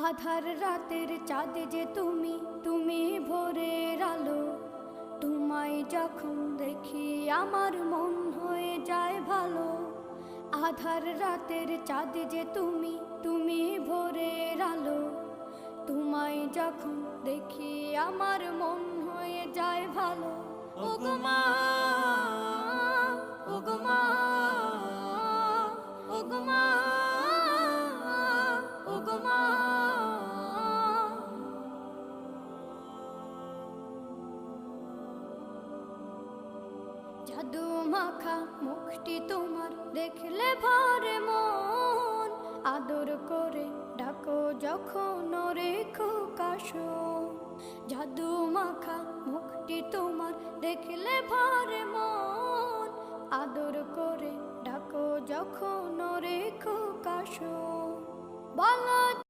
আধার রাতের চাঁদ যে তুমি, তুমি ভোরের আলো। তোমায় যখন দেখি আমার মন হয়ে যায় ভালো। আধার রাতের চাঁদ যে তুমি, তুমি ভোরের আলো। তোমায় যখন দেখি আমার মন হয়ে যায় ভালো। ওগো মা, ওগো মা, ওগো মা, ওগো মা। জাদু মাখা মুখটি তোমার দেখলে ভরে মন। আদর করে ডাকো যখন রেখো কাশন। জাদু মাখা মুখটি তোমার দেখলে ভরে মন। আদর করে ডাকো যখন রেখো কাশন। বলো